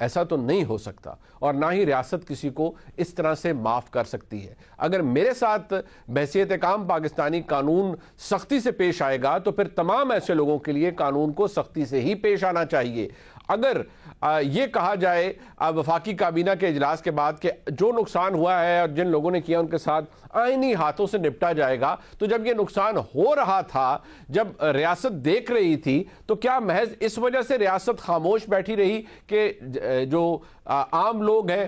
ایسا تو نہیں ہو سکتا، اور نہ ہی ریاست کسی کو اس طرح سے معاف کر سکتی ہے۔ اگر میرے ساتھ بحیثیت کام پاکستانی قانون سختی سے پیش آئے گا تو پھر تمام ایسے لوگوں کے لیے قانون کو سختی سے ہی پیش آنا چاہیے۔ اگر یہ کہا جائے وفاقی کابینہ کے اجلاس کے بعد کہ جو نقصان ہوا ہے اور جن لوگوں نے کیا ان کے ساتھ آئینی ہاتھوں سے نپٹا جائے گا، تو جب یہ نقصان ہو رہا تھا، جب ریاست دیکھ رہی تھی، تو کیا محض اس وجہ سے ریاست خاموش بیٹھی رہی کہ جو عام لوگ ہیں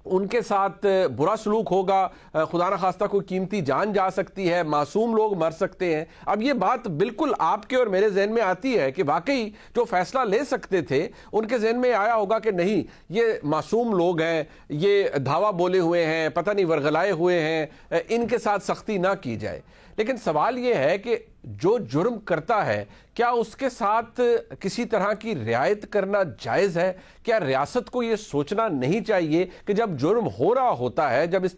ان کے ساتھ برا سلوک ہوگا، خدا نخواستہ کوئی قیمتی جان جا سکتی ہے، معصوم لوگ مر سکتے ہیں؟ اب یہ بات بالکل آپ کے اور میرے ذہن میں آتی ہے کہ واقعی جو فیصلہ لے سکتے تھے ان کے ذہن میں آیا ہوگا کہ نہیں، یہ معصوم لوگ ہیں، یہ دھاوا بولے ہوئے ہیں، پتہ نہیں ورغلائے ہوئے ہیں، ان کے ساتھ سختی نہ کی جائے۔ لیکن سوال یہ ہے کہ جو جرم کرتا ہے کیا اس کے ساتھ کسی طرح کی رعایت کرنا جائز ہے؟ کیا ریاست کو یہ سوچنا نہیں چاہیے کہ جب جرم ہو رہا ہوتا ہے، جب اس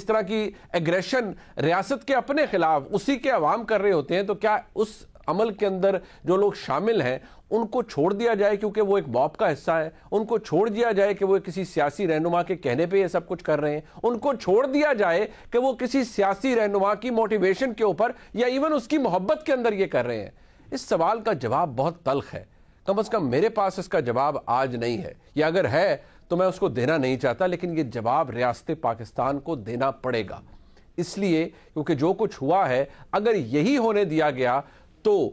طرح کی ایگریشن ریاست کے اپنے خلاف اسی کے عوام کر رہے ہوتے ہیں، تو کیا اس عمل کے اندر جو لوگ شامل ہیں ان کو چھوڑ دیا جائے کیونکہ وہ ایک موب کا حصہ ہے؟ ان کو چھوڑ دیا جائے کہ وہ کسی سیاسی رہنما کے کہنے پہ یہ سب کچھ کر رہے ہیں؟ ان کو چھوڑ دیا جائے کہ وہ کسی سیاسی رہنما کی موٹیویشن کے اوپر یا ایون اس کی محبت کے اندر یہ کر رہے ہیں؟ اس سوال کا جواب بہت تلخ ہے، کم از کم میرے پاس اس کا جواب آج نہیں ہے، یا اگر ہے تو میں اس کو دینا نہیں چاہتا، لیکن یہ جواب ریاست پاکستان کو دینا پڑے گا، اس لیے کیونکہ جو کچھ ہوا ہے اگر یہی ہونے دیا گیا تو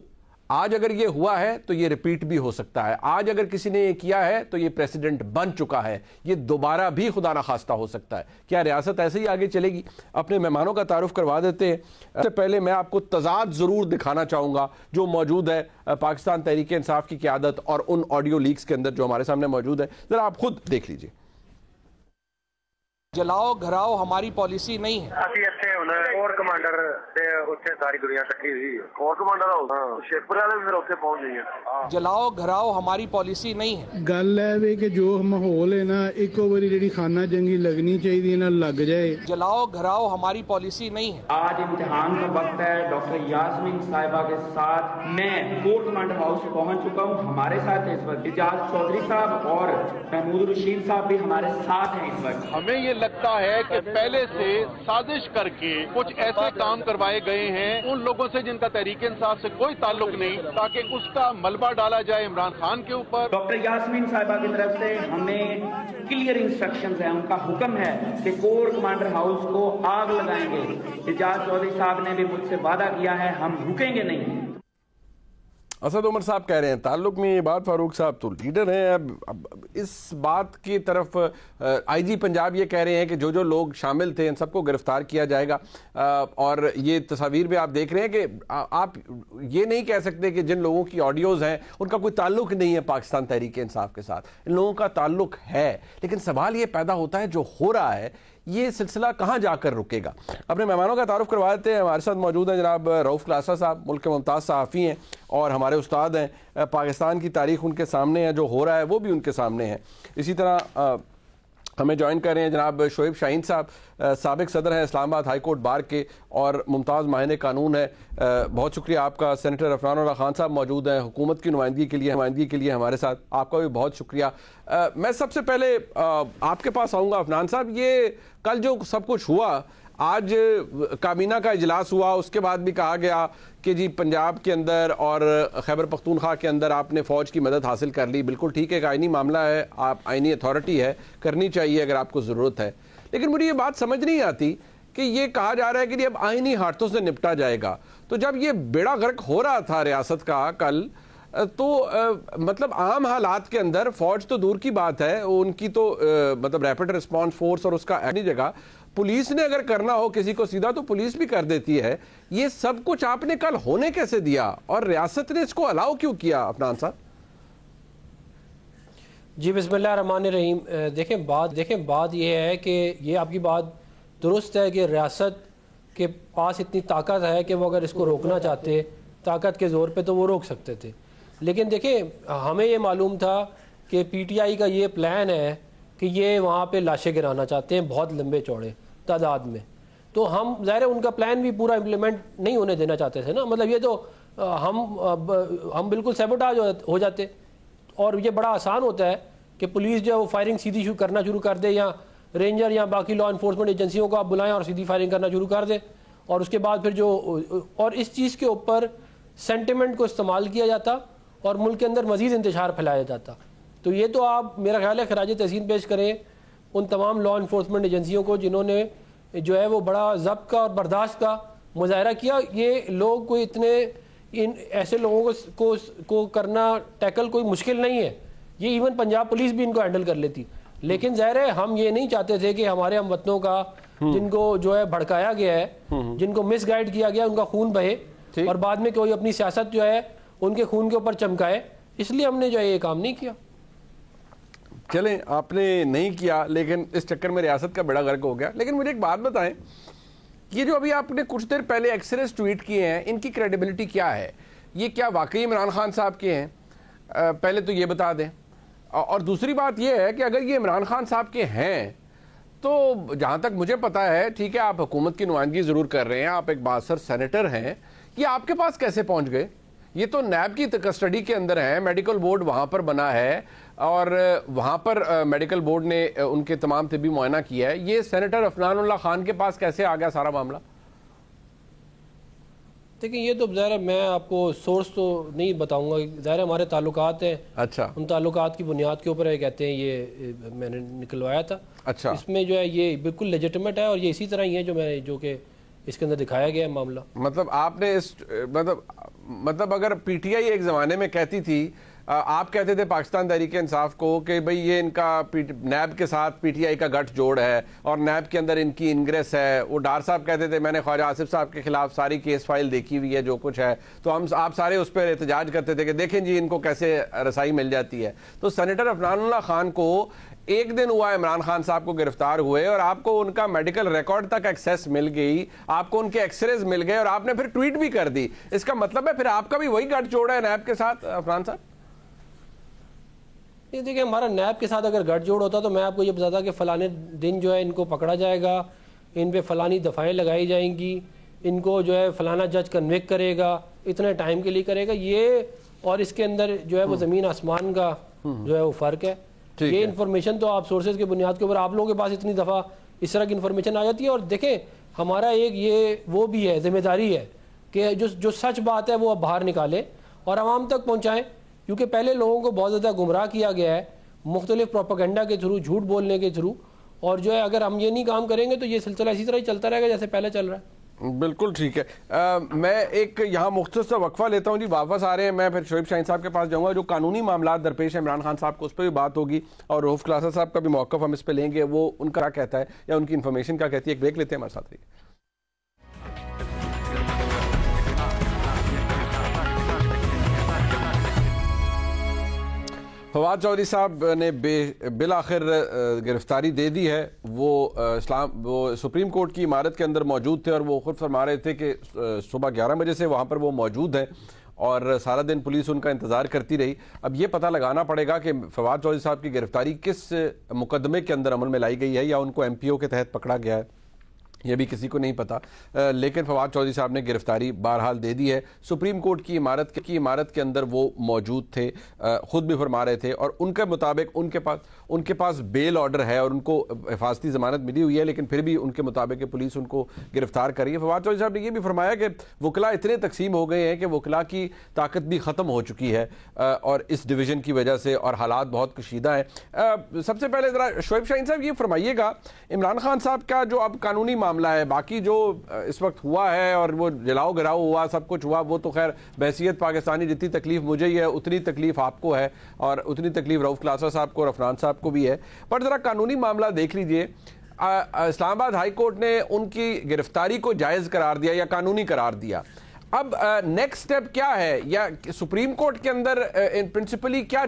آج اگر یہ ہوا ہے تو یہ ریپیٹ بھی ہو سکتا ہے، آج اگر کسی نے یہ کیا ہے تو یہ پریسیڈنٹ بن چکا ہے، یہ دوبارہ بھی خدا نخواستہ ہو سکتا ہے۔ کیا ریاست ایسے ہی آگے چلے گی؟ اپنے مہمانوں کا تعارف کروا دیتے ہیں۔ اس سے پہلے میں آپ کو تضاد ضرور دکھانا چاہوں گا جو موجود ہے پاکستان تحریک انصاف کی قیادت اور ان آڈیو لیکس کے اندر جو ہمارے سامنے موجود ہے، ذرا آپ خود دیکھ لیجئے۔ جلاؤ گھراؤ ہماری پالیسی نہیں ہے۔ ਅਸੀਂ ਇੱਥੇ ਹੁਣ ਕੋਰ ਕਮਾਂਡਰ ਤੇ ਉੱਥੇ ਸਾਰੀ ਦੁਨੀਆ ਇਕੱਠੀ ਹੋਈ ਕੋਰ ਕਮਾਂਡਰ ਹਾਂ ਸ਼ੇਪੁਰ ਵਾਲੇ ਵੀ ਫਿਰ ਉੱਥੇ ਪਹੁੰਚ ਗਏ ਆ। جلاؤ گھراؤ ہماری پالیسی نہیں ہے۔ ਗੱਲ ਹੈ ਵੀ ਕਿ ਜੋ ਮਾਹੌਲ ਹੈ ਨਾ ਇੱਕੋ ਵਾਰੀ ਜਿਹੜੀ ਖਾਨਾ ਜੰਗੀ ਲੱਗਣੀ ਚਾਹੀਦੀ ਹੈ ਨਾ ਲੱਗ ਜਾਏ। جلاؤ گھراؤ ہماری پالیسی نہیں ہے۔ آج امتحان کا وقت ہے، ڈاکٹر یاسمین صاحبہ کے ساتھ میں کور کمانڈر ہاؤس پہنچ چکا ہوں۔ ہمارے ساتھ اس وقت اعجاز چودھری صاحب اور محمود رشید صاحب بھی ہمارے ساتھ ہیں اس وقت۔ ہمیں یہ لگتا ہے کہ پہلے سے سازش کر کے کچھ ایسے کام کروائے گئے ہیں ان لوگوں سے جن کا تحریک انصاف سے کوئی تعلق نہیں، تاکہ اس کا ملبہ ڈالا جائے عمران خان کے اوپر۔ ڈاکٹر یاسمین صاحبہ کی طرف سے ہمیں کلیئر انسٹرکشنز ہیں، ان کا حکم ہے کہ کور کمانڈر ہاؤس کو آگ لگائیں گے۔ اعجاز چودھری صاحب نے بھی مجھ سے وعدہ کیا ہے ہم رکیں گے نہیں۔ اسد عمر صاحب کہہ رہے ہیں تعلق میں یہ بات، فاروق صاحب تو لیڈر ہیں، اب اس بات کی طرف آئی جی پنجاب یہ کہہ رہے ہیں کہ جو جو لوگ شامل تھے ان سب کو گرفتار کیا جائے گا، اور یہ تصاویر بھی آپ دیکھ رہے ہیں کہ آپ یہ نہیں کہہ سکتے کہ جن لوگوں کی آڈیوز ہیں ان کا کوئی تعلق نہیں ہے پاکستان تحریک انصاف کے ساتھ، ان لوگوں کا تعلق ہے، لیکن سوال یہ پیدا ہوتا ہے جو ہو رہا ہے یہ سلسلہ کہاں جا کر رکے گا؟ اپنے مہمانوں کا تعارف کروا دیتے ہیں۔ ہمارے ساتھ موجود ہیں جناب رؤف کلاسا صاحب، ملک کے ممتاز صحافی ہیں اور ہمارے استاد ہیں، پاکستان کی تاریخ ان کے سامنے ہے، جو ہو رہا ہے وہ بھی ان کے سامنے ہے۔ اسی طرح ہمیں جوائن کر رہے ہیں جناب شعیب شاہین صاحب، سابق صدر ہیں اسلام آباد ہائی کورٹ بار کے اور ممتاز ماہر قانون ہے۔ بہت شکریہ آپ کا۔ سینیٹر عفنان اللہ خان صاحب موجود ہیں حکومت کی نمائندگی کے لیے ہمارے ساتھ، آپ کا بھی بہت شکریہ۔ میں سب سے پہلے آپ کے پاس آؤں گا عفنان صاحب، یہ کل جو سب کچھ ہوا، آج کابینہ کا اجلاس ہوا، اس کے بعد بھی کہا گیا کہ جی پنجاب کے اندر اور خیبر پختونخوا کے اندر آپ نے فوج کی مدد حاصل کر لی، بالکل ٹھیک ہے، ایک آئینی معاملہ ہے، آپ آئینی اتھارٹی ہے، کرنی چاہیے اگر آپ کو ضرورت ہے، لیکن مجھے یہ بات سمجھ نہیں آتی کہ یہ کہا جا رہا ہے کہ جی اب آئینی ہاتھوں سے نپٹا جائے گا، تو جب یہ بیڑا غرق ہو رہا تھا ریاست کا کل، تو مطلب عام حالات کے اندر فوج تو دور کی بات ہے، ان کی تو مطلب ریپڈ رسپانس فورس اور اس کا اپنی جگہ، پولیس نے اگر کرنا ہو کسی کو سیدھا تو پولیس بھی کر دیتی ہے، یہ سب کچھ آپ نے کل ہونے کیسے دیا اور ریاست نے اس کو الاؤ کیوں کیا عفنان صاحب؟ جی بسم اللہ الرحمن الرحیم۔ دیکھیں بات یہ ہے کہ یہ آپ کی بات درست ہے کہ ریاست کے پاس اتنی طاقت ہے کہ وہ اگر اس کو روکنا چاہتے طاقت کے زور پہ تو وہ روک سکتے تھے، لیکن دیکھیں ہمیں یہ معلوم تھا کہ پی ٹی آئی کا یہ پلان ہے کہ یہ وہاں پہ لاشیں گرانا چاہتے ہیں بہت لمبے چوڑے تعداد میں، تو ہم ظاہر ہے ان کا پلان بھی پورا امپلیمنٹ نہیں ہونے دینا چاہتے تھے نا، مطلب یہ تو ہم بالکل سیبوٹاج ہو جاتے، اور یہ بڑا آسان ہوتا ہے کہ پولیس جو ہے وہ فائرنگ سیدھی کرنا شروع کر دے، یا رینجر یا باقی لا انفورسمنٹ ایجنسیوں کو آپ بلائیں اور سیدھی فائرنگ کرنا شروع کر دیں، اور اس کے بعد پھر اور اس چیز کے اوپر سینٹیمنٹ کو استعمال کیا جاتا اور ملک کے اندر مزید انتشار پھیلایا جاتا. تو یہ تو آپ میرا خیال ہے خراج تحسین پیش کریں ان تمام لا انفورسمنٹ ایجنسیوں کو جنہوں نے جو ہے وہ بڑا ضبط کا اور برداشت کا مظاہرہ کیا. یہ لوگ کوئی اتنے ایسے لوگوں کو کرنا ٹیکل کوئی مشکل نہیں ہے، یہ ایون پنجاب پولیس بھی ان کو ہینڈل کر لیتی. لیکن ظاہر ہے ہم یہ نہیں چاہتے تھے کہ ہمارے ہم وطنوں کا جن کو جو ہے بھڑکایا گیا ہے، جن کو مس گائیڈ کیا گیا، ان کا خون بہے اور بعد میں کوئی اپنی سیاست جو ہے ان کے خون کے اوپر چمکائے. اس لیے ہم نے جو ہے یہ کام نہیں کیا. چلیں آپ نے نہیں کیا، لیکن اس چکر میں ریاست کا بڑا غرق ہو گیا. لیکن مجھے ایک بات بتائیں، یہ جو ابھی آپ نے کچھ دیر پہلے ایکسریز ٹویٹ کیے ہیں، ان کی کریڈیبلٹی کیا ہے؟ یہ کیا واقعی عمران خان صاحب کے ہیں؟ پہلے تو یہ بتا دیں. اور دوسری بات یہ ہے کہ اگر یہ عمران خان صاحب کے ہیں تو جہاں تک مجھے پتا ہے، ٹھیک ہے آپ حکومت کی نمائندگی ضرور کر رہے ہیں، آپ ایک بااثر سینیٹر ہیں، یہ آپ کے پاس کیسے پہنچ گئے؟ یہ تو نیب کی کسٹڈی کے اندر ہیں، میڈیکل بورڈ وہاں پر بنا ہے اور وہاں پر میڈیکل بورڈ نے ان کے تمام طبی معائنہ کیا ہے. یہ سینیٹر عفنان اللہ خان کے پاس کیسے آ گیا سارا معاملہ؟ دیکھیں یہ تو ظاہر ہے میں آپ کو سورس تو نہیں بتاؤں گا، ظاہر ہے ہمارے تعلقات ہیں. اچھا. ان تعلقات کی بنیاد کے اوپر ہے کہتے ہیں یہ میں نے نکلوایا تھا. اچھا. اس میں جو ہے یہ بالکل لیجٹمیٹ ہے اور یہ اسی طرح ہی ہے جو کہ اس کے اندر دکھایا گیا ہے معاملہ. مطلب آپ نے مطلب اگر پی ٹی آئی ایک زمانے میں کہتی تھی، آپ کہتے تھے پاکستان تحریک انصاف کو کہ بھئی یہ ان کا نیب کے ساتھ پی ٹی آئی کا گٹھ جوڑ ہے اور نیب کے اندر ان کی انگریس ہے، وہ ڈار صاحب کہتے تھے میں نے خواجہ آصف صاحب کے خلاف ساری کیس فائل دیکھی ہوئی ہے جو کچھ ہے، تو آپ سارے اس پر احتجاج کرتے تھے کہ دیکھیں جی ان کو کیسے رسائی مل جاتی ہے. تو سینیٹر عفنان اللہ خان کو ایک دن ہوا عمران خان صاحب کو گرفتار ہوئے اور آپ کو ان کا میڈیکل ریکارڈ تک ایکسیس مل گئی، آپ کو ان کے ایکسریز مل گئے اور آپ نے پھر ٹویٹ بھی کر دی. اس کا مطلب ہے پھر آپ کا بھی وہی گٹھ جوڑ ہے نیب کے ساتھ عفنان صاحب؟ نہیں دیکھیں ہمارا نیب کے ساتھ اگر گٹھ جوڑ ہوتا تو میں آپ کو یہ بتاتا کہ فلانے دن جو ہے ان کو پکڑا جائے گا، ان پہ فلانی دفعیں لگائی جائیں گی، ان کو جو ہے فلانا جج کنویکٹ کرے گا، اتنے ٹائم کے لیے کرے گا. یہ اور اس کے اندر جو ہے وہ زمین آسمان کا جو ہے وہ فرق ہے. یہ انفارمیشن تو آپ سورسز کے بنیاد کے اوپر آپ لوگوں کے پاس اتنی دفعہ اس طرح کی انفارمیشن آ جاتی ہے. اور دیکھیں ہمارا ایک یہ وہ بھی ہے ذمہ داری ہے کہ جو سچ بات ہے وہ اب باہر نکالیں اور عوام تک پہنچائیں، کیونکہ پہلے لوگوں کو بہت زیادہ گمراہ کیا گیا ہے مختلف پروپیگنڈا کے تھرو، جھوٹ بولنے کے تھرو. اور جو ہے اگر ہم یہ نہیں کام کریں گے تو یہ سلسلہ اسی طرح ہی چلتا رہے گا جیسے پہلے چل رہا ہے. بالکل ٹھیک ہے. میں ایک یہاں مختصر سا وقفہ لیتا ہوں جی، واپس آ رہے ہیں. میں پھر شعیب شاہین صاحب کے پاس جاؤں گا. جو قانونی معاملات درپیش ہیں عمران خان صاحب کو اس پہ بھی بات ہوگی اور رؤوف کلاسا صاحب کا بھی موقف ہم اس پہ لیں گے، وہ ان کا کیا کہتا ہے یا ان کی انفارمیشن کیا کہتی ہے. ایک بریک لیتے ہیں، ہمارے ساتھ رہیے. فواد چودھری صاحب نے بالآخر گرفتاری دے دی ہے. وہ سپریم کورٹ کی عمارت کے اندر موجود تھے اور وہ خود فرما رہے تھے کہ صبح 11 بجے سے وہاں پر وہ موجود ہیں اور سارا دن پولیس ان کا انتظار کرتی رہی. اب یہ پتہ لگانا پڑے گا کہ فواد چودھری صاحب کی گرفتاری کس مقدمے کے اندر عمل میں لائی گئی ہے یا ان کو ایم پی او کے تحت پکڑا گیا ہے، یہ بھی کسی کو نہیں پتا. لیکن فواد چودھری صاحب نے گرفتاری بہرحال دے دی ہے. سپریم کورٹ کی عمارت کے اندر وہ موجود تھے، خود بھی فرما رہے تھے، اور ان کے مطابق ان کے پاس بیل آرڈر ہے اور ان کو حفاظتی ضمانت ملی ہوئی ہے، لیکن پھر بھی ان کے مطابق پولیس ان کو گرفتار کر رہی ہے. فواد چودھری صاحب نے یہ بھی فرمایا کہ وکلا اتنے تقسیم ہو گئے ہیں کہ وکلا کی طاقت بھی ختم ہو چکی ہے اور اس ڈویژن کی وجہ سے، اور حالات بہت کشیدہ ہیں. سب سے پہلے ذرا شعیب شاہین صاحب یہ فرمائیے گا، عمران خان صاحب کا جو اب قانونی معاملہ ہے، باقی جو اس وقت ہوا ہے اور وہ جلاؤ گراؤ ہوا، سب کچھ ہوا، وہ تو خیر بحیثیت پاکستانی جتنی تکلیف مجھے ہی ہے اتنی تکلیف آپ کو ہے اور اتنی تکلیف رؤوف کلاسا صاحب کو اور عفنان صاحب کو بھی ہے. پر ذرا قانونی معاملہ دیکھ لیجئے. اسلام آباد ہائی کورٹ نے ان کی گرفتاری کو جائز قرار دیا یا قانونی قرار دیا. اب نیکسٹ سٹیپ کیا ہے، یا سپریم کورٹ کے اندر پرنسپلی کیا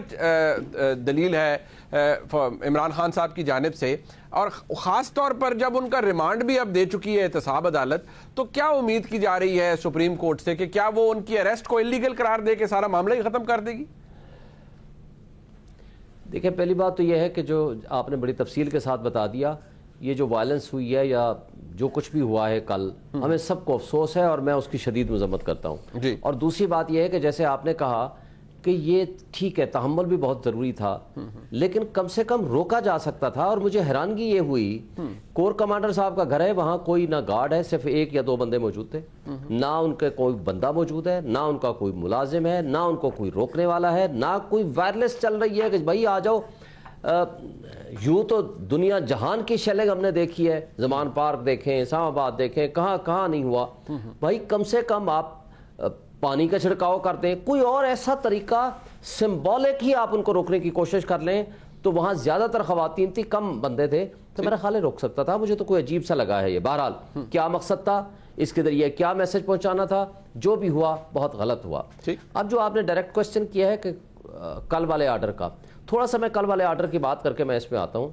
دلیل ہے عمران خان صاحب کی جانب سے، اور خاص طور پر جب ان کا ریمانڈ بھی اب دے چکی ہے احتساب عدالت، تو کیا امید کی جا رہی ہے سپریم کورٹ سے کہ کیا وہ ان کی اریسٹ کو انلیگل قرار دے کے سارا معاملہ ہی ختم کر دے گی؟ دیکھیں پہلی بات تو یہ ہے کہ جو آپ نے بڑی تفصیل کے ساتھ بتا دیا، یہ جو وائلنس ہوئی ہے یا جو کچھ بھی ہوا ہے کل، ہمیں سب کو افسوس ہے اور میں اس کی شدید مذمت کرتا ہوں. اور دوسری بات یہ ہے کہ جیسے آپ نے کہا کہ یہ ٹھیک ہے تحمل بھی بہت ضروری تھا لیکن کم سے کم روکا جا سکتا تھا. اور مجھے حیرانگی یہ ہوئی کور کمانڈر صاحب کا گھر ہے, وہاں کوئی نہ گارڈ ہے, صرف 1 یا 2 بندے موجود تھے, نہ ان کے کوئی بندہ موجود ہے, نہ ان کا کوئی ملازم ہے, نہ ان کو کوئی روکنے والا ہے, نہ کوئی وائرلیس چل رہی ہے کہ بھائی آ جاؤ. یوں تو دنیا جہان کی شیلنگ ہم نے دیکھی ہے, زمان پارک دیکھیں, اسلام آباد دیکھیں, کہاں کہاں نہیں ہوا. بھائی کم سے کم آپ پانی کا چھڑکاؤ کر دیں, کوئی اور ایسا طریقہ سمبولک ہی آپ ان کو روکنے کی کوشش کر لیں. تو وہاں زیادہ تر خواتین تھی, کم بندے تھے, تو میرا خیال ہے روک سکتا تھا. مجھے تو کوئی عجیب سا لگا ہے یہ. بہرحال کیا مقصد تھا, اس کے ذریعے کیا میسج پہنچانا تھا, جو بھی ہوا بہت غلط ہوا. اب جو آپ نے ڈائریکٹ کوشچن کیا ہے کہ کل والے آرڈر کا, تھوڑا سا میں کل والے آرڈر کی بات کر کے میں اس میں آتا ہوں.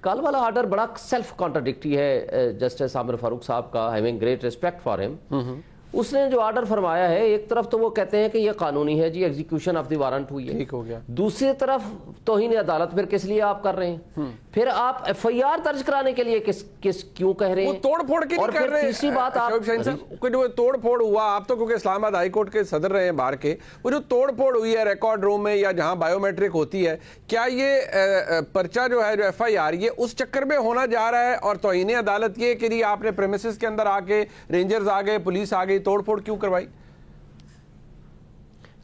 کل والا آرڈر بڑا سیلف کانٹراڈکٹری ہے جسٹس عامر فاروق صاحب کا, ہیونگ گریٹ ریسپیکٹ فار ہم. اس نے جو آرڈر فرمایا ہے, ایک طرف تو وہ کہتے ہیں کہ یہ قانونی ہے جی, ایگزیکیوشن آف دی وارنٹ ہوئی ہے, ٹھیک ہو گیا. دوسری طرف توہین عدالت پھر کس لیے آپ کر رہے ہیں, پھر آپ ایف آئی آر درج کرانے کے لیے کیوں کہہ رہے ہیں, توڑ پھوڑ کی نہیں کر رہے. تیسری بات آپ جو توڑ پھوڑ ہوا, آپ تو کیونکہ اسلام آباد ہائی کورٹ کے صدر رہے ہیں باہر کے, وہ جو توڑ پھوڑ ہوئی ہے ریکارڈ روم میں یا جہاں بایو میٹرک ہوتی ہے, کیا یہ پرچہ جو ہے جو ایف آئی آر یہ اس چکر میں ہونا جا رہا ہے اور توہین عدالت یہ کہ جی آپ نے پریمیسز کے اندر آ کے رینجرز آ گئے, پولیس آ گئی, توڑ پھوڑ کیوں کروائی؟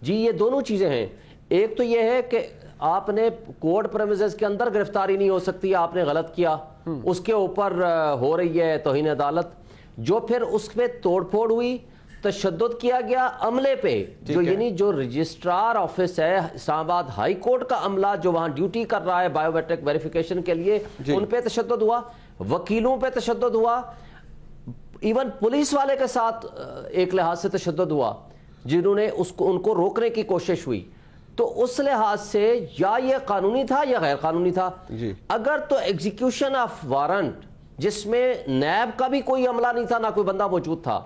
جی یہ دونوں چیزیں ہیں. ایک تو یہ ہے کہ آپ نے کورٹ پریمیسز کے اندر گرفتاری نہیں ہو سکتی, آپ نے غلط کیا, اس کے اوپر ہو رہی ہے توہین عدالت, جو پھر اس پہ توڑ پھوڑ ہوئی, تشدد کیا گیا عملے پہ, جو یعنی جو رجسٹرار آفس ہے اسلام آباد ہائی کورٹ کا عملہ جو وہاں ڈیوٹی کر رہا ہے بایو میٹرک ویریفیکیشن کے لیے, ان پہ تشدد ہوا, وکیلوں پہ تشدد ہوا, ایون پولیس والے کے ساتھ ایک لحاظ سے تشدد ہوا جنہوں نے ان کو روکنے کی کوشش ہوئی. تو اس لحاظ سے یا یہ قانونی تھا یا غیر قانونی تھا. اگر تو ایگزیکیوشن آف وارنٹ جس میں نیب کا بھی کوئی عملہ نہیں تھا, نہ کوئی بندہ موجود تھا,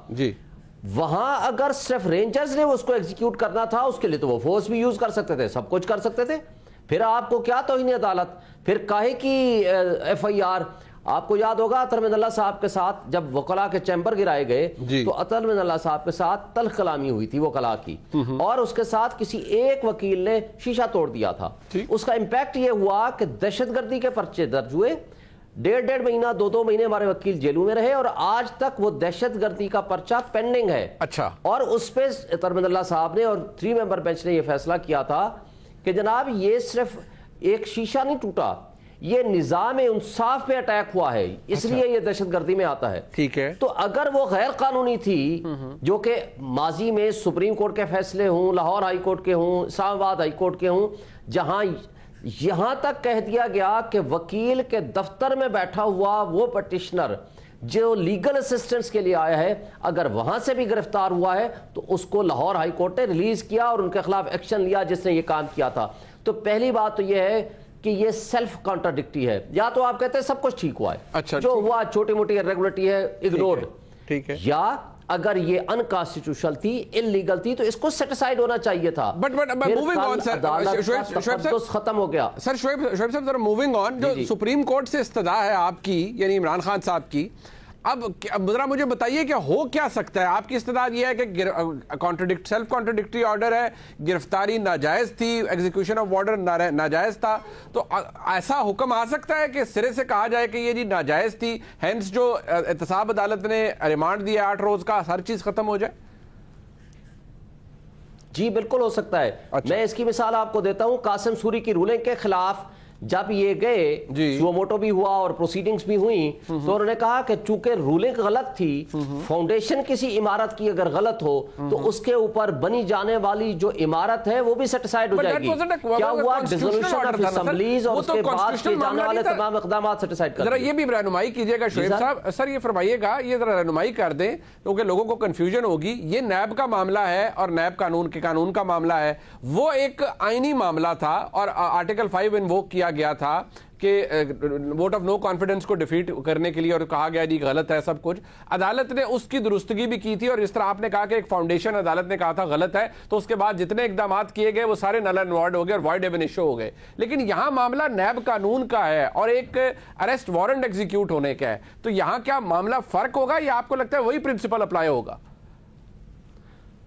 وہاں اگر صرف رینجرز نے اس کو ایگزیکیوٹ کرنا تھا, اس کے لیے تو وہ فورس بھی یوز کر سکتے تھے, سب کچھ کر سکتے تھے. پھر آپ کو کیا توہین عدالت, پھر کاہے کی ایف آئی آر. آپ کو یاد ہوگا اطہر مدن اللہ صاحب کے ساتھ جب وکلاء کے چیمبر گرائے گئے تو اطہر مدن اللہ صاحب کے ساتھ تلخ کلامی ہوئی تھی وکلاء کی, اور اس کے ساتھ کسی ایک وکیل نے شیشہ توڑ دیا تھا. اس کا امپیکٹ یہ ہوا کہ دہشت گردی کے پرچے درج ہوئے, 1.5 مہینہ 2 مہینے ہمارے وکیل جیلوں میں رہے, اور آج تک وہ دہشت گردی کا پرچہ پینڈنگ ہے. اچھا. اور اس پہ اطہر مدن اللہ صاحب نے اور 3 ممبر بینچ نے یہ فیصلہ کیا تھا کہ جناب یہ صرف ایک شیشہ نہیں ٹوٹا, یہ نظام انصاف پہ اٹیک ہوا ہے, اس لیے یہ دہشت گردی میں آتا ہے. ٹھیک ہے. تو اگر وہ غیر قانونی تھی, جو کہ ماضی میں سپریم کورٹ کے فیصلے ہوں, لاہور ہائی کورٹ کے ہوں, اسلام آباد ہائی کورٹ کے ہوں, جہاں یہاں تک کہہ دیا گیا کہ وکیل کے دفتر میں بیٹھا ہوا وہ پٹیشنر جو لیگل اسسٹنس کے لیے آیا ہے, اگر وہاں سے بھی گرفتار ہوا ہے تو اس کو لاہور ہائی کورٹ نے ریلیز کیا اور ان کے خلاف ایکشن لیا جس نے یہ کام کیا تھا. تو پہلی بات تو یہ ہے کہ یہ سیلف کانٹراڈکٹری ہے. یا تو آپ کہتے ہیں سب کچھ ٹھیک ہوا ہے, جو ہوا چھوٹی موٹی ریگولیٹری ہے اگنورڈ, ٹھیک ہے, یا اگر یہ انکانسٹیٹیوشنل تھی, انلیگل تھی, تو اس کو سیٹ اسائیڈ ہونا چاہیے تھا. بٹ موونگ آن سر, ختم ہو گیا. سر شعیب صاحب ذرا موونگ آن, جو سپریم کورٹ سے استدعا ہے آپ کی یعنی عمران خان صاحب کی, اب ذرا مجھے بتائیے کہ ہو کیا سکتا ہے. آپ کی استدعا یہ ہے کہ سیلف کانٹراڈکٹری آرڈر ہے, گرفتاری ناجائز تھی, ایگزیکیوشن آف آرڈر ناجائز تھا, تو ایسا حکم آ سکتا ہے کہ سرے سے کہا جائے کہ یہ جی ناجائز تھی, ہینس جو احتساب عدالت نے ریمانڈ دیا 8 روز کا, ہر چیز ختم ہو جائے؟ جی بالکل ہو سکتا ہے. میں اس کی مثال آپ کو دیتا ہوں. قاسم سوری کی رولنگ کے خلاف جب یہ گئے, سو موٹو بھی ہوا اور پروسیڈنگز بھی ہوئیں, تو انہوں نے کہا کہ چونکہ رولنگ غلط تھی, فاؤنڈیشن کسی عمارت کی اگر غلط ہو تو اس کے اوپر بنی جانے والی جو عمارت ہے وہ بھی سیٹ اسائیڈ ہو جائے گی. کیا ہوا, ڈیزولوشن آف اسمبلیز اور اس کے بعد کیے جانے والے تمام اقدامات سیٹ اسائیڈ کر ذرا یہ بھی رہنمائی کیجئے گا شعیب صاحب. سر یہ فرمائیے گا, یہ ذرا رہنمائی کر دیں کیونکہ لوگوں کو کنفیوژن ہوگی. یہ نیب کا معاملہ ہے اور نیب قانون کا معاملہ ہے, وہ ایک آئینی معاملہ تھا اور آرٹیکل 5 انووک کیا گیا تھا کہ ووٹ آف نو کانفیڈنس کو ڈیفیٹ کرنے کے لیے, اور کہا گیا جی غلط ہے سب کچھ. عدالت نے اس کی درستگی بھی کی تھی, اور اس طرح آپ نے کہا کہ ایک فاؤنڈیشن عدالت نے کہا تھا غلط ہے, تو اس کے بعد جتنے اقدامات کیے گئے وہ سارے نل اینڈ وائڈ ہو گئے اور وائڈ ایب انیشو ہو گئے. لیکن یہاں معاملہ نیب قانون کا ہے اور ایک اریسٹ وارنٹ ایگزیکیوٹ ہونے کا ہے, تو یہاں کیا معاملہ فرق ہوگا یا آپ کو لگتا ہے وہی پرنسپل اپلائی ہوگا؟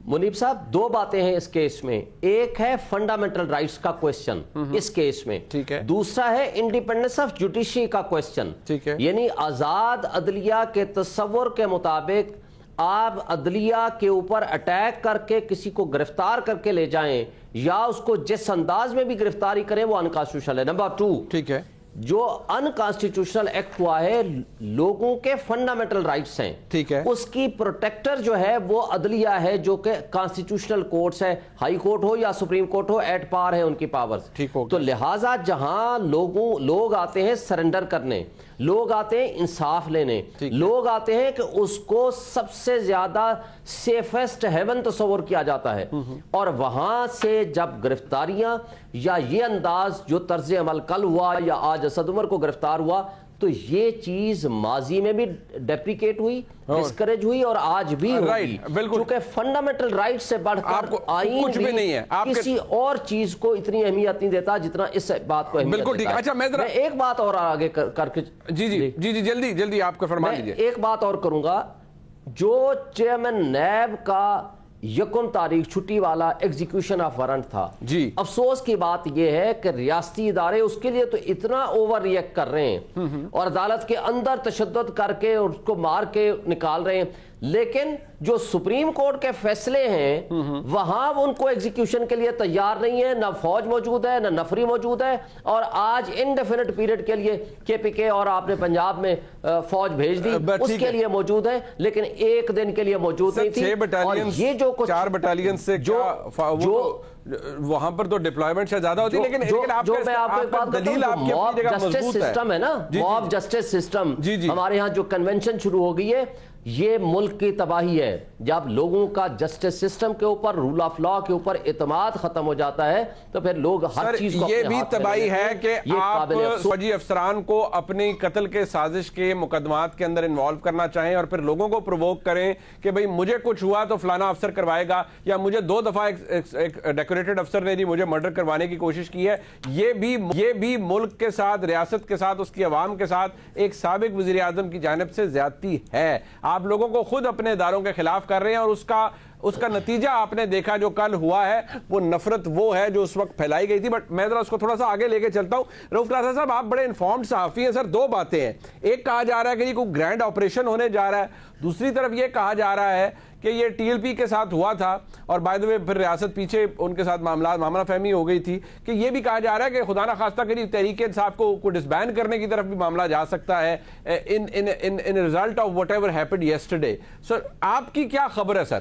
منیب صاحب دو باتیں ہیں اس کیس میں. ایک ہے فنڈامنٹل رائٹس کا کویسچن اس کیس میں, ٹھیک ہے. دوسرا ہے انڈیپینڈنس آف جوڈیشری کا کویسچن, ٹھیک ہے. یعنی آزاد عدلیہ کے تصور کے مطابق آپ عدلیہ کے اوپر اٹیک کر کے کسی کو گرفتار کر کے لے جائیں یا اس کو جس انداز میں بھی گرفتاری کریں وہ انکانسٹیٹیوشنل ہے. نمبر 2, ٹھیک ہے, جو انکانسٹیٹیوشنل ایکٹ ہوا ہے لوگوں کے فنڈامنٹل رائٹس ہیں, ٹھیک ہے, اس کی پروٹیکٹر جو ہے وہ عدلیہ ہے جو کہ کانسٹیٹیوشنل کورٹس ہے, ہائی کورٹ ہو یا supreme court who, at par ہے ان کی پاورز. ٹھیک ہو, تو لہٰذا جہاں لوگ آتے ہیں سرنڈر کرنے, لوگ آتے ہیں انصاف لینے, لوگ آتے ہیں کہ اس کو سب سے زیادہ سیفسٹ ہیون تصور کیا جاتا ہے, اور وہاں سے جب گرفتاریاں یا یہ انداز جو طرز عمل کل ہوا یا آج اسد عمر کو گرفتار ہوا, تو یہ چیز ماضی میں بھی ڈیپریکیٹ ہوئی, ڈسکریج ہوئی اور آج بھی ہوگی, کیونکہ فنڈامنٹل رائٹ سے بڑھ کر آئین بھی کسی اور چیز کو اتنی اہمیت نہیں دیتا جتنا اس بات کو اہمیت دیتا ہے. اچھا, میں ایک بات اور آگے کر کے جی جلدی آپ کا فرما لیجیے. ایک بات اور کروں گا, جو چیئرمین نیب کا 1 تاریخ چھٹی والا ایگزیکیوشن آف وارنٹ تھا, جی افسوس کی بات یہ ہے کہ ریاستی ادارے اس کے لیے تو اتنا اوور ریئیکٹ کر رہے ہیں اور عدالت کے اندر تشدد کر کے اس کو مار کے نکال رہے ہیں, لیکن جو سپریم کورٹ کے فیصلے ہیں وہاں ان کو ایگزیکیوشن کے لیے تیار نہیں ہے, نہ فوج موجود ہے, نہ نفری موجود ہے, اور آج انڈیفینٹ پیریڈ کے لیے کے پی کے اور آپ نے پنجاب میں فوج بھیج دی, اس کے لیے موجود ہے, لیکن ایک دن کے لیے موجود نہیں تھی. اور یہ جو کچھ 4 بٹالین سے وہاں پر تو ڈپلائمنٹ سے زیادہ ہوتی ہے, لیکن جو میں آپ کو ایک بات کہتا ہوں, موب جسٹس سسٹم ہے نا, موب جسٹس سسٹم ہمارے ہاں جو کنونشن شروع ہو گئی ہے, یہ ملک کی تباہی ہے. جب لوگوں کا جسٹس سسٹم کے اوپر, رول آف لا کے اوپر اعتماد ختم ہو جاتا ہے تو پھر لوگ ہر چیز کو یہ بھی تباہی ہے کہ آپ فوجی افسران کو اپنی قتل کے سازش کے مقدمات کے اندر انوالو کرنا چاہیں اور پھر لوگوں کو پرووک کریں کہ بھئی مجھے کچھ ہوا تو فلانا افسر کروائے گا, یا مجھے 2 دفعہ ایک ڈیکوریٹڈ افسر نے جی مجھے مرڈر کروانے کی کوشش کی ہے. یہ بھی ملک کے ساتھ, ریاست کے ساتھ, اس کی عوام کے ساتھ ایک سابق وزیر اعظم کی جانب سے زیادتی ہے. آپ لوگوں کو خود اپنے اداروں کے خلاف کر رہے ہیں, اور اس کا نتیجہ آپ نے دیکھا جو کل ہوا ہے, وہ نفرت وہ ہے جو اس وقت پھیلائی گئی تھی. بٹ میں ذرا اس کو تھوڑا سا آگے لے کے چلتا ہوں. رؤف کلاسا صاحب, آپ بڑے انفارمڈ صحافی ہیں سر. 2 باتیں ہیں, ایک کہا جا رہا ہے کہ یہ کوئی گرینڈ آپریشن ہونے جا رہا ہے, دوسری طرف یہ کہا جا رہا ہے کہ یہ ٹی ایل پی کے ساتھ ہوا تھا اور بائی دی وے پھر ریاست پیچھے ان کے ساتھ معاملہ فہمی ہو گئی تھی, کہ یہ بھی کہا جا رہا ہے کہ خدا نہ خواستہ کہ تحریک انصاف کو ڈسبین کرنے کی طرف بھی معاملہ جا سکتا ہے in result of whatever happened yesterday. Sir آپ کی کیا خبر ہے سر؟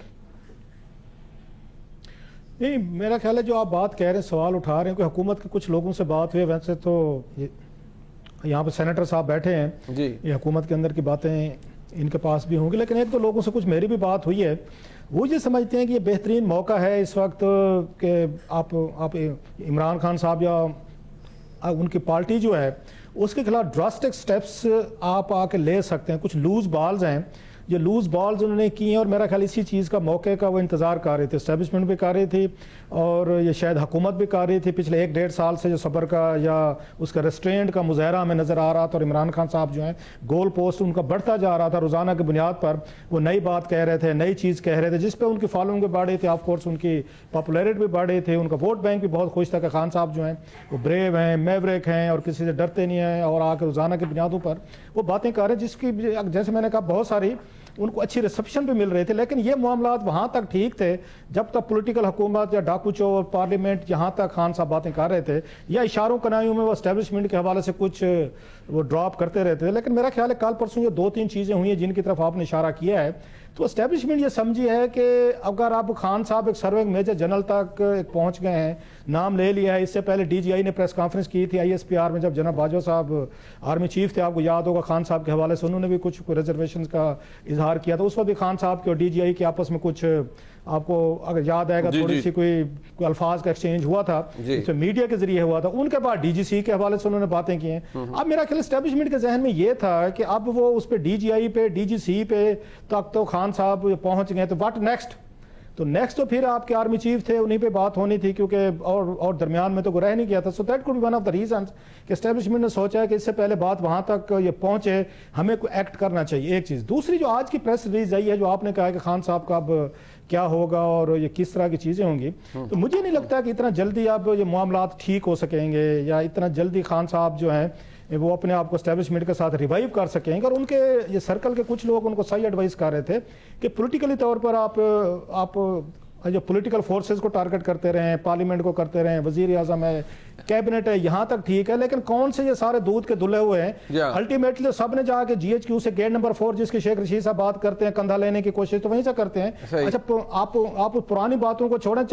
نہیں, میرا خیال ہے جو آپ بات کہہ رہے ہیں, سوال اٹھا رہے ہیں کہ حکومت کے کچھ لوگوں سے بات ہوئی, ویسے تو یہاں پہ سینیٹر صاحب بیٹھے ہیں, یہ حکومت کے اندر کی باتیں ان کے پاس بھی ہوں گی, لیکن 1-2 لوگوں سے کچھ میری بھی بات ہوئی ہے. وہ یہ سمجھتے ہیں کہ یہ بہترین موقع ہے اس وقت کہ آپ عمران خان صاحب یا ان کی پارٹی جو ہے اس کے خلاف ڈراسٹک سٹیپس آپ آ کے لے سکتے ہیں. کچھ لوز بالز ہیں, یہ لوز بالز انہوں نے کی ہیں, اور میرا خیال اسی چیز کا موقع کا وہ انتظار کر رہے تھے. اسٹیبلشمنٹ بھی کر رہی تھی اور یہ شاید حکومت بھی کر رہی تھی. پچھلے 1-1.5 سال سے جو صبر کا یا اس کا ریسٹرینٹ کا مظاہرہ ہمیں نظر آ رہا تھا, اور عمران خان صاحب جو ہیں گول پوسٹ ان کا بڑھتا جا رہا تھا روزانہ کی بنیاد پر. وہ نئی بات کہہ رہے تھے, نئی چیز کہہ رہے تھے, جس پہ ان کی فالوئنگ بھی بڑھ رہی تھی. آف کورس ان کی پاپولیرٹی بھی بڑھ رہی تھی, ان کا ووٹ بینک بھی بہت خوش تھا کہ خان صاحب جو ہیں وہ بریو ہیں, میوریک ہیں اور کسی سے ڈرتے نہیں ہیں, اور آ کے روزانہ کی بنیادوں پر وہ باتیں کر رہے ہیں, جس کی جیسے میں نے کہا بہت ساری ان کو اچھی ریسپشن بھی مل رہے تھے. لیکن یہ معاملات وہاں تک ٹھیک تھے جب تک پولیٹیکل حکومت یا ڈاکو چور پارلیمنٹ یہاں تک خان صاحب باتیں کر رہے تھے, یا اشاروں کنائیوں میں وہ اسٹیبلشمنٹ کے حوالے سے کچھ وہ ڈراپ کرتے رہتے تھے. لیکن میرا خیال ہے کل پرسوں یہ 2-3 چیزیں ہوئی ہیں جن کی طرف آپ نے اشارہ کیا ہے. تو اسٹیبلشمنٹ یہ سمجھی ہے کہ اگر آپ خان صاحب ایک سرونگ میجر جنرل تک پہنچ گئے ہیں, نام لے لیا ہے. اس سے پہلے ڈی جی آئی نے پریس کانفرنس کی تھی ISPR میں, جب جناب باجوہ صاحب آرمی چیف تھے, آپ کو یاد ہوگا خان صاحب کے حوالے سے انہوں نے بھی کچھ ریزرویشنز کا اظہار کیا تھا. اس وقت بھی خان صاحب کے اور DGI کے آپس میں کچھ, آپ کو اگر یاد آئے گا, تھوڑی سی کوئی الفاظ کا ایکسچینج ہوا تھا, اس میں میڈیا کے ذریعے ہوا تھا. ان کے بعد DGC کے حوالے سے انہوں نے باتیں کی ہیں. اب میرا خیال اسٹیبلشمنٹ کے ذہن میں یہ تھا کہ اب وہ اس پہ DGI پہ DGC پہ تک تو خان صاحب پہنچ گئے, تو واٹ نیکسٹ؟ تو نیکسٹ تو پھر آپ کے آرمی چیف تھے, انہیں پہ بات ہونی تھی, کیونکہ اور درمیان میں تو رہ نہیں گیا تھا. So that could be one of the reasons کہ اسٹیبلشمنٹ نے سوچا ہے کہ اس سے پہلے بات وہاں تک یہ پہنچے, ہمیں کوئی ایکٹ کرنا چاہیے. ایک چیز. دوسری جو آج کی پریس ریلیز آئی ہے, جو آپ نے کہا کہ خان صاحب کا اب کیا ہوگا اور یہ کس طرح کی چیزیں ہوں گی. تو مجھے نہیں لگتا کہ اتنا جلدی اب یہ معاملات ٹھیک ہو سکیں گے یا اتنا جلدی خان صاحب جو ہیں وہ اپنے آپ کو اسٹیبلشمنٹ کے ساتھ ریوائیو کر سکیں گے. اور ان کے یہ سرکل کے کچھ لوگ ان کو صحیح ایڈوائز کر رہے تھے کہ پولیٹیکلی طور پر آپ جو پولیٹیکل فورسز کو ٹارگٹ کرتے رہیں, پارلیمنٹ کو کرتے رہیں, وزیر اعظم ہے, کیبنٹ ہے, یہاں تک ٹھیک ہے, لیکن کون سے یہ سارے دودھ کے دھلے ہوئے ہیں؟ الٹیمیٹلی سب نے جا کے جی ایچ کیو سے گیٹ نمبر 4 جس کی شیخ رشید صاحب بات کرتے ہیں کندھا لینے کی کوشش تو وہیں سے کرتے ہیں. اچھا آپ پرانی باتوں کو چھوڑیں.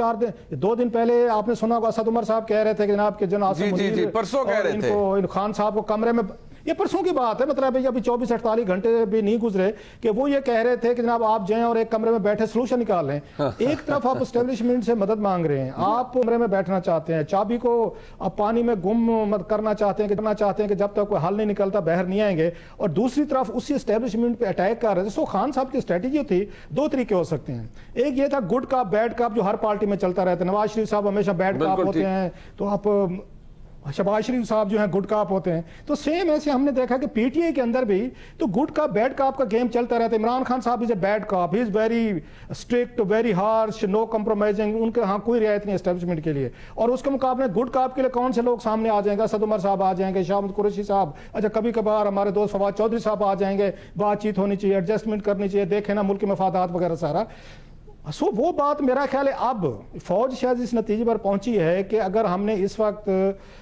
2 دن پہلے آپ نے سنا ہوگا اسد عمر صاحب کہہ رہے تھے کہ جناب آصم منیر خان صاحب کو کمرے میں, یہ پرسوں کی بات ہے, مطلب ابھی 24-48 گھنٹے بھی نہیں گزرے کہ وہ یہ کہہ رہے تھے کہ جناب آپ جائیں اور ایک کمرے میں بیٹھے سلوشن نکال لیں. ایک طرف آپ اسٹیبلشمنٹ سے مدد مانگ رہے ہیں, آپ کمرے میں بیٹھنا چاہتے ہیں, چابی کو آپ پانی میں گم کرنا چاہتے ہیں کہ جب تک کوئی حل نہیں نکلتا باہر نہیں آئیں گے, اور دوسری طرف اسی اسٹیبلشمنٹ پہ اٹیک کر رہے تھے. سو خان صاحب کی اسٹریٹجی تھی, 2 طریقے ہو سکتے ہیں. ایک یہ تھا گڈ کاپ بیڈ کاپ جو ہر پارٹی میں چلتا رہتا ہے. نواز شریف صاحب ہمیشہ بیڈ کاپ ہوتے ہیں تو آپ شہباز شریف صاحب جو ہیں گڈ کاپ ہوتے ہیں. تو سیم ایسے ہم نے دیکھا کہ پی ٹی آئی کے اندر بھی تو گڈ کاپ بیڈ کاپ کا گیم چلتا رہتا ہے. عمران خان صاحب is a bad cop, he is very strict, very harsh, no compromising. ان کے ہاں کوئی رعایت نہیں اسٹیبلشمنٹ کے لیے. اور اس کے مقابلے گڈ کاپ کے لیے کون سے لوگ سامنے آ جائیں گے؟ اسد عمر صاحب آ جائیں گے, شاہ محمود قریشی صاحب, اچھا کبھی کبھار ہمارے دوست فواد چودھری صاحب آ جائیں گے, بات چیت ہونی چاہیے, ایڈجسٹمنٹ کرنی چاہیے, دیکھیں نا ملک کے مفادات وغیرہ سارا. سو وہ بات میرا خیال ہے اب فوج شاید اس نتیجے پر پہنچی ہے کہ اگر ہم نے اس وقت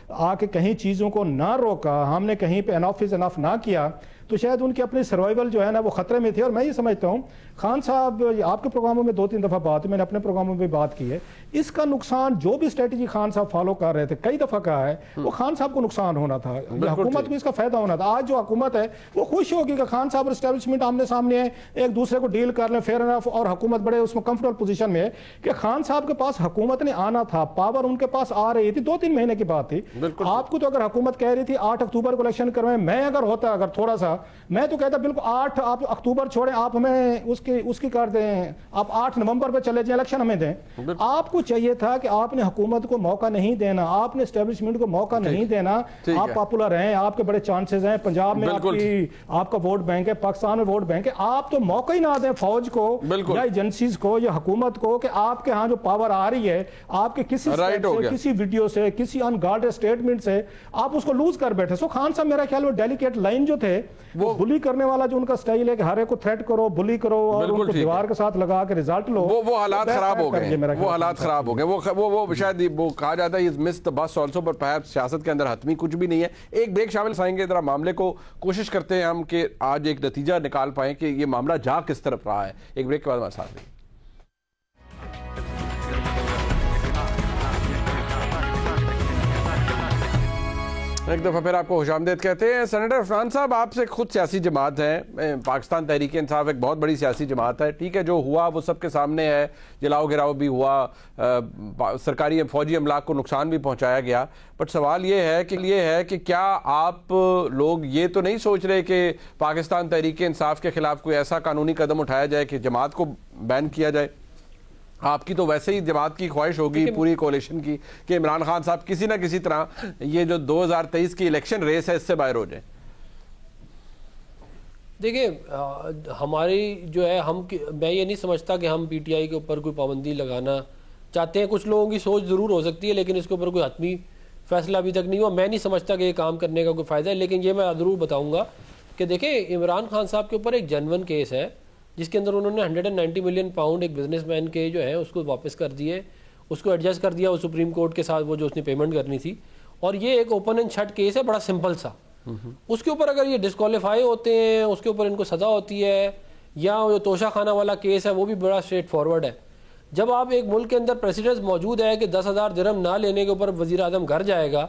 آ کے کہیں چیزوں کو نہ روکا, ہم نے کہیں پہ انف از انف نہ کیا, تو شاید ان کی اپنی سروائیول جو ہے نا وہ خطرے میں تھی. اور میں یہ سمجھتا ہوں خان صاحب, آپ کے پروگراموں میں 2-3 دفعہ بات ہے, میں نے اپنے پروگراموں میں بھی بات کی ہے, اس کا نقصان جو بھی اسٹریٹجی خان صاحب فالو کر رہے تھے کئی دفعہ کہا ہے, وہ خان صاحب کو نقصان ہونا تھا, حکومت کو اس کا فائدہ ہونا تھا. آج جو حکومت ہے وہ خوش ہوگی کہ خان صاحب اور اسٹیبلشمنٹ آمنے سامنے ہیں, ایک دوسرے کو ڈیل کر لیں فیئر انف, اور حکومت بڑے اس میں کمفرٹیبل پوزیشن میں ہے کہ خان صاحب کے پاس حکومت نے آنا تھا, پاور ان کے پاس آ رہی تھی. 2-3 مہینے کی بات تھی. آپ کو تو اگر حکومت کہہ رہی تھی 8 اکتوبر کو الیکشن کروائیں, میں اگر ہوتا اگر تھوڑا سا, میں تو کہتا بالکل 8 آپ اکتوبر چھوڑیں, آپ ہمیں اس کی کر دیں, آپ 8 نومبر پہ چلے جائیں, الیکشن ہمیں دیں. آپ کو چاہیے تھا کہ آپ نے حکومت کو موقع نہیں دینا, آپ نے اسٹیبلشمنٹ کو موقع نہیں دینا. آپ پاپولر ہیں, آپ کے بڑے چانسز ہیں, پنجاب میں آپ کا ووٹ بینک ہے, پاکستان میں ووٹ بینک ہے, آپ تو موقع ہی نہ دیں فوج کو یا ایجنسیز کو یا حکومت کو کہ آپ کے ہاں جو پاور آ رہی ہے آپ کے کسی ویڈیو سے, کسی ان گارڈ اسٹیٹمنٹ سے آپ اس کو لوز کر بیٹھے. سو خان صاحب میرا خیال وہ ڈیلیکیٹ لائن جو تھے, وہ بلی کرنے والا جو ان کا سٹائل ہے کہ ہر ایک کو تھریٹ کرو, بلی کرو اور ان کو دیوار کے ساتھ لگا کے ریزلٹ لو, وہ حالات خراب ہو گئے, وہ حالات خراب ہو گئے. وہ شاید وہ کہا جاتا ہے مس دا بس آلسو, پر پرہیپس سیاست کے اندر حتمی کچھ بھی نہیں ہے. ایک بریک شامل سائیں گے, ذرا معاملے کو کوشش کرتے ہیں ہم کہ آج ایک نتیجہ نکال پائیں کہ یہ معاملہ جا کس طرف رہا ہے. ایک بریک کے بعد ہمارے ساتھ رہیے. ایک دفعہ پھر آپ کو خوش آمدید کہتے ہیں. سینیٹر عرفان صاحب, آپ سے خود سیاسی جماعت ہے, پاکستان تحریک انصاف ایک بہت بڑی سیاسی جماعت ہے, ٹھیک ہے, جو ہوا وہ سب کے سامنے ہے, جلاؤ گراؤ بھی ہوا, سرکاری فوجی املاک کو نقصان بھی پہنچایا گیا. بٹ سوال یہ ہے کہ کیا آپ لوگ یہ تو نہیں سوچ رہے کہ پاکستان تحریک انصاف کے خلاف کوئی ایسا قانونی قدم اٹھایا جائے کہ جماعت کو بین کیا جائے؟ آپ کی تو ویسے ہی جماعت کی خواہش ہوگی پوری کولیشن کی کہ عمران خان صاحب کسی نہ کسی طرح یہ جو 2023 کی الیکشن ریس ہے اس سے باہر ہو جائیں. دیکھیں ہماری جو ہے, میں یہ نہیں سمجھتا کہ ہم پی ٹی آئی کے اوپر کوئی پابندی لگانا چاہتے ہیں. کچھ لوگوں کی سوچ ضرور ہو سکتی ہے لیکن اس کے اوپر کوئی حتمی فیصلہ ابھی تک نہیں ہوا. میں نہیں سمجھتا کہ یہ کام کرنے کا کوئی فائدہ ہے, لیکن یہ میں ضرور بتاؤں گا کہ دیکھیں عمران خان صاحب کے اوپر ایک جنون کیس ہے جس کے اندر انہوں نے 190 ملین پاؤنڈ ایک بزنس مین کے جو ہے اس کو واپس کر دیے, اس کو ایڈجسٹ کر دیا وہ سپریم کورٹ کے ساتھ, وہ جو اس نے پیمنٹ کرنی تھی. اور یہ ایک اوپن اینڈ شٹ کیس ہے, بڑا سمپل سا. اس کے اوپر اگر یہ ڈسکوالیفائی ہوتے ہیں, اس کے اوپر ان کو سزا ہوتی ہے, یا جو توشہ خانہ والا کیس ہے وہ بھی بڑا اسٹریٹ فارورڈ ہے. جب آپ ایک ملک کے اندر پریسیڈنس موجود ہے کہ 10,000 درہم نہ لینے کے اوپر وزیر اعظم گھر جائے گا,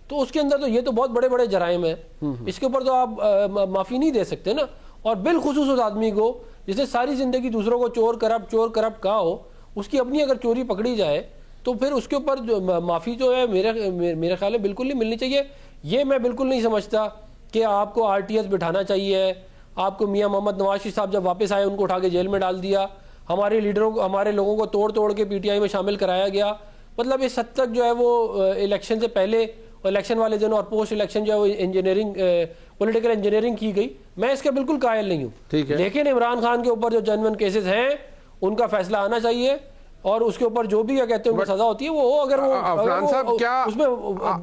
تو اس کے اندر تو یہ تو بہت بڑے بڑے جرائم ہیں, اس کے اوپر تو آپ معافی نہیں دے سکتے نا. اور بالخصوص اس آدمی کو جس نے ساری زندگی دوسروں کو چور کرپٹ کہا ہو, اس کی اپنی اگر چوری پکڑی جائے تو پھر اس کے اوپر معافی جو ہے میرے خیال میں بالکل نہیں ملنی چاہیے. یہ میں بالکل نہیں سمجھتا کہ آپ کو آر ٹی ایس بٹھانا چاہیے. آپ کو میاں محمد نواز شریف صاحب جب واپس آئے ان کو اٹھا کے جیل میں ڈال دیا, ہمارے لیڈروں کو, ہمارے لوگوں کو توڑ کے پی ٹی آئی میں شامل کرایا گیا. مطلب اس حد تک جو ہے وہ الیکشن سے پہلے, الیکشن والے دن اور پوسٹ الیکشن جو ہے وہ انجینئرنگ, پولیٹیکل انجینئرنگ کی گئی. میں اس کا بالکل قائل نہیں ہوں, لیکن عمران خان کے اوپر جو جنون کیسز ہیں ان کا فیصلہ آنا چاہیے اور اس کے اوپر جو بھی کہتے ہیں ان کو سزا ہوتی ہے وہ ہو. اگر وہ اس میں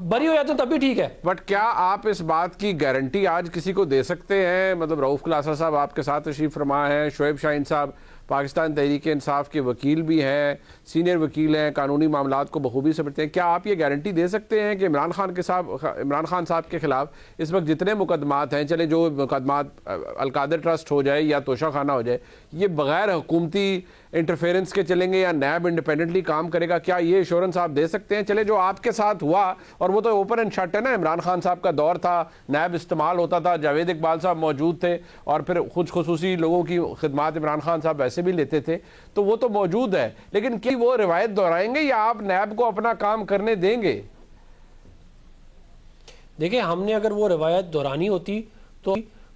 بری ہو جاتے ہیں تب بھی ٹھیک ہے. بٹ کیا آپ اس بات کی گارنٹی آج کسی کو دے سکتے ہیں؟ مطلب رؤف کلاسا صاحب آپ کے ساتھ تشریف فرما ہیں, شعیب شاہین صاحب پاکستان تحریک انصاف کے وکیل بھی ہیں, سینئر وکیل ہیں, قانونی معاملات کو بخوبی سمجھتے ہیں, کیا آپ یہ گارنٹی دے سکتے ہیں کہ عمران خان صاحب کے خلاف اس وقت جتنے مقدمات ہیں, چلے جو مقدمات القادر ٹرسٹ ہو جائے یا توشہ خانہ ہو جائے, یہ بغیر حکومتی انٹرفیرنس کے چلیں گے یا نیب انڈیپینڈنٹلی کام کرے گا؟ کیا یہ ایشورنس آپ دے سکتے ہیں؟ چلے جو آپ کے ساتھ ہوا, اور وہ تو اوپن اینڈ شٹ ہے نا, عمران خان صاحب کا دور تھا, نیب استعمال ہوتا تھا, جاوید اقبال صاحب موجود تھے, اور پھر خود خصوصی لوگوں کی خدمات عمران خان صاحب ویسے بھی لیتے تھے, تو وہ تو موجود ہے. لیکن کیا وہ روایت دہرائیں گے یا آپ نیب کو اپنا کام کرنے دیں گے؟ دیکھیں, ہم نے اگر وہ روایت دہرانی ہوتی تو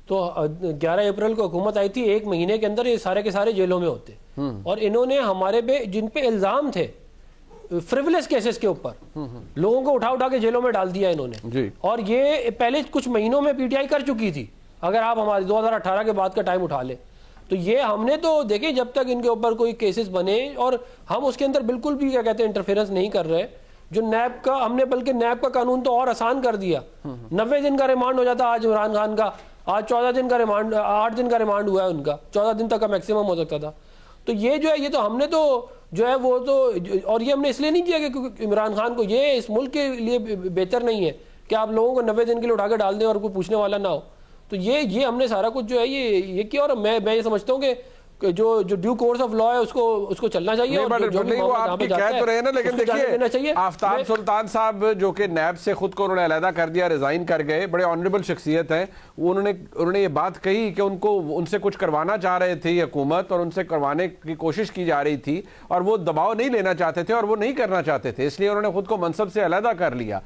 11 اپریل کو حکومت آئی تھی, 1 مہینے کے اندر یہ سارے کے سارے جیلوں میں ہوتے, اور انہوں نے ہمارے پہ جن پہ الزام تھے فریولس کیسز کے اوپر لوگوں کو اٹھا کے جیلوں میں ڈال دیا انہوں نے. اور یہ پہلے کچھ مہینوں میں پی ٹی آئی کر چکی تھی, اگر آپ ہمارے 2018 کے بعد کا ٹائم اٹھا لیں تو یہ ہم نے تو دیکھیں جب تک ان کے اوپر کوئی کیسز بنے, اور ہم اس کے اندر بالکل بھی کیا کہتے ہیں انٹرفیئرنس نہیں کر رہے. جو نیب کا ہم نے بلکہ نیب کا قانون تو اور آسان کر دیا, 90 دن کا ریمانڈ ہو جاتا آج عمران خان کا, آج 14 دن کا ریمانڈ, 8 دن کا ریمانڈ ہوا ہے ان کا, 14 دن تک کا میکسیمم ہو سکتا تھا. تو یہ جو ہے, یہ تو ہم نے تو جو ہے وہ تو, اور یہ ہم نے اس لیے نہیں کیا کہ عمران خان کو, یہ اس ملک کے لیے بہتر نہیں ہے کہ آپ لوگوں کو 90 دن کے لیے اٹھا کے ڈال دیں اور کوئی پوچھنے والا نہ ہو. تو یہ ہم نے سارا کچھ جو ہے یہ کیا, اور میں یہ سمجھتا ہوں کہ جو ڈیو کورس آف لا ہے اس کو چلنا چاہیے. وہ آپ کی کہہ تو رہے نا, لیکن دیکھیے آفتاب سلطان صاحب جو کہ نیب سے خود کو انہوں نے علیحدہ کر دیا, ریزائن کر گئے, بڑے آنریبل شخصیت ہیں, انہوں نے یہ بات کہی کہ ان سے کچھ کروانا چاہ رہے تھے حکومت, اور ان سے کروانے کی کوشش کی جا رہی تھی, اور وہ دباؤ نہیں لینا چاہتے تھے اور وہ نہیں کرنا چاہتے تھے, اس لیے انہوں نے خود کو منصب سے علیحدہ کر لیا.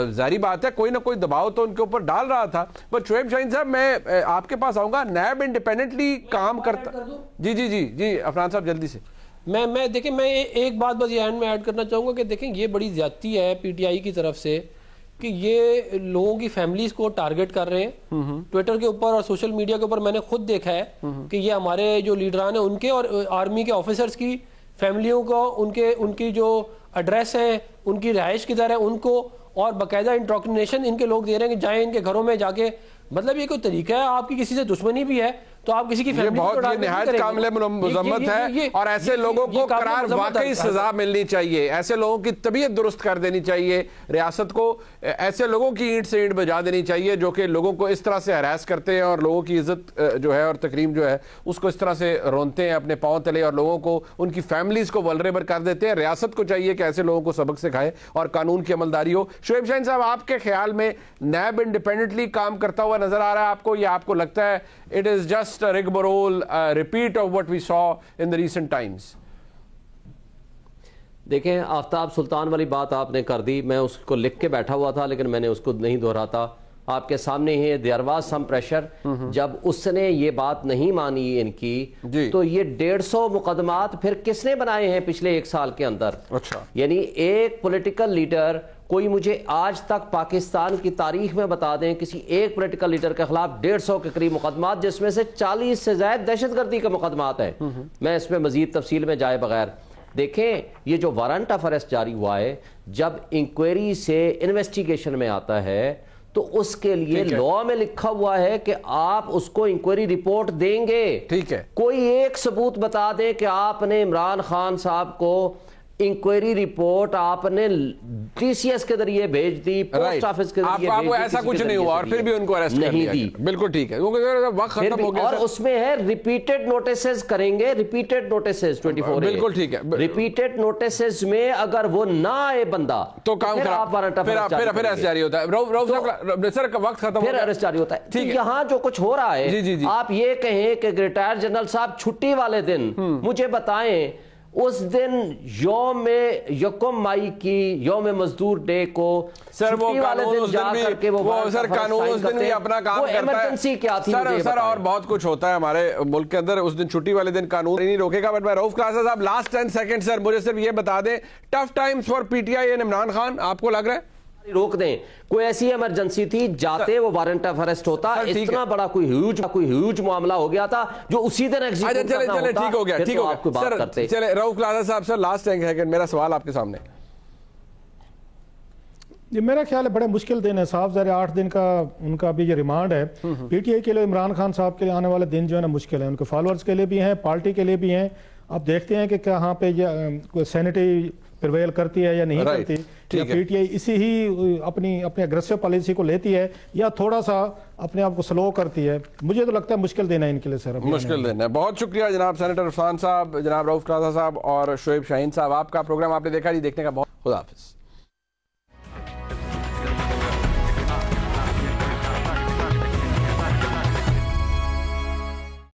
ظاہری بات ہے کوئی نہ کوئی دباؤ تو ان کے اوپر ڈال رہا تھا. بٹ شعیب شاہین صاحب میں آپ کے پاس آؤں گا, نیب انڈیپینڈنٹلی کام کرتا. جی عفنان صاحب جلدی سے. میں دیکھیں, میں ایک بات بس یہ اینڈ میں ایڈ کرنا چاہوں گا کہ دیکھیں یہ بڑی زیادتی ہے پی ٹی آئی کی طرف سے کہ یہ لوگوں کی فیملیز کو ٹارگٹ کر رہے ہیں ٹویٹر کے اوپر اور سوشل میڈیا کے اوپر. میں نے خود دیکھا ہے کہ یہ ہمارے جو لیڈران ہیں ان کے اور آرمی کے آفیسرز کی فیملیوں کو, ان کی جو ایڈریس ہیں, ان کی رہائش کدھر ہے, ان کو اور باقاعدہ انٹروکنیشن ان کے لوگ دے رہے ہیں کہ جائیں ان کے گھروں میں جا کے. مطلب یہ کوئی طریقہ ہے, آپ کی کسی سے دشمنی بھی ہے تو آپ کسی کی فیملی کو بہت نہایت کامل مذمت ہے, اور ایسے لوگوں کو قرار واقعی سزا ملنی چاہیے, ایسے لوگوں کی طبیعت درست کر دینی چاہیے, ریاست کو ایسے لوگوں کی اینٹ سے اینٹ بجا دینی چاہیے جو کہ لوگوں کو اس طرح سے ہراس کرتے ہیں اور لوگوں کی عزت جو ہے اور تکریم جو ہے اس کو اس طرح سے رونتے ہیں اپنے پاؤں تلے, اور لوگوں کو ان کی فیملیز کو ولنریبل کر دیتے ہیں. ریاست کو چاہیے کہ ایسے لوگوں کو سبق سکھائے اور قانون کی عملداری ہو. شعیب شاہین صاحب, آپ کے خیال میں نیب انڈیپینڈنٹلی کام کرتا ہوا نظر آ رہا ہے آپ کو, یا آپ کو لگتا ہے it is just a rigmarole repeat of what we saw in the recent times? دیکھیں, آفتاب سلطان والی بات آپ نے کر دی, میں اس کو لکھ کے بیٹھا ہوا تھا لیکن میں نے اس کو نہیں دہراتا. آپ کے سامنے ہی there was some pressure. جب اس نے یہ بات نہیں مانی ان کی تو یہ 150 مقدمات پھر کس نے بنائے ہیں پچھلے 1 سال کے اندر؟ یعنی ایک پولیٹیکل لیڈر, کوئی مجھے آج تک پاکستان کی تاریخ میں بتا دیں کسی ایک پولیٹیکل لیڈر کے خلاف 150 کے قریب مقدمات, جس میں سے 40 سے زائد دہشت گردی کے مقدمات ہیں. میں اس میں مزید تفصیل میں جائے بغیر, دیکھیں یہ جو وارنٹ آف اریسٹ جاری ہوا ہے, جب انکوائری سے انویسٹیگیشن میں آتا ہے تو اس کے لیے لاء میں لکھا ہوا ہے کہ آپ اس کو انکوائری رپورٹ دیں گے. ٹھیک ہے, کوئی ایک ثبوت بتا دیں کہ آپ نے عمران خان صاحب کو انکوائری رپورٹ آپ نے ٹی سی ایس کے ذریعے بھیج دی, پوسٹ آفس کے ذریعے بھیج دی, ایسا کچھ نہیں ہوا اور پھر بھی ان کو ارسٹ نہیں دی. بالکل ٹھیک ہے, وقت ختم ہو گیا. اور اس میں ہے ریپیٹڈ نوٹسز کریں گے, ریپیٹڈ نوٹسز 24. بالکل ٹھیک ہے, ریپیٹڈ نوٹسز میں اگر وہ نہ آئے بندہ تو کام پھر ایسا جاری ہوتا ہے. سر وقت ختم, پھر ارسٹ جاری ہوتا ہے. یہاں جو کچھ ہو رہا ہے, آپ یہ کہیں کہ ریٹائر جنرل صاحب چھٹی والے دن مجھے بتائیں, اس دن یوم 1 مئی کی یوم مزدور ڈے کو سر وہ سر قانون اس دن بھی اپنا کام کرتا ہے سر, اور بہت کچھ ہوتا ہے ہمارے ملک کے اندر. اس دن چھٹی والے دن قانون نہیں روکے گا. بٹ میں رؤف کلاسا صاحب لاسٹ 10 سیکنڈ سر مجھے صرف یہ بتا دیں, tough Times for P T I and Imran Khan آپ کو لگ رہا ہے؟ روک دیں. کوئی ایسی ایمرجنسی تھی, جاتے وہ وارنٹ آف اریسٹ ہوتا. اتنا بڑا کوئی ہیوج معاملہ ہو گیا تھا جو اسی دن ایگزیکیوٹ کرنا ہوتا. ٹھیک ہو گیا, ٹھیک ہو گیا. چلے رؤف پلازا صاحب سر, لاسٹ ہے میرا سوال آپ کے سامنے. یہ میرا خیال ہے بڑے مشکل دن ہے صاحب. ظاہر 8 دن کا ان کا بھی یہ ریمانڈ ہے. پی ٹی آئی کے لیے عمران خان صاحب کے لیے آنے والے دن جو ہے نا مشکل ہے, ان کے فالوورز کے لیے بھی ہیں, پارٹی کے لیے بھی ہیں. اب دیکھتے ہیں کہ کہاں پہ یہ سینیٹی پرویل کرتی ہے یا نہیں کرتی, یا پی ٹی آئی اسی ہی اپنی اگریسو پالیسی کو لیتی ہے یا تھوڑا سا اپنے آپ کو سلو کرتی ہے. مجھے تو لگتا ہے مشکل دن ہے ان کے لیے سر, مشکل دن ہے. بہت شکریہ جناب سینیٹر عرفان صاحب, جناب رؤف پلازا صاحب اور شعیب شاہین صاحب. آپ کا پروگرام آپ نے دیکھا جی, دیکھنے کا بہت. خدا حافظ.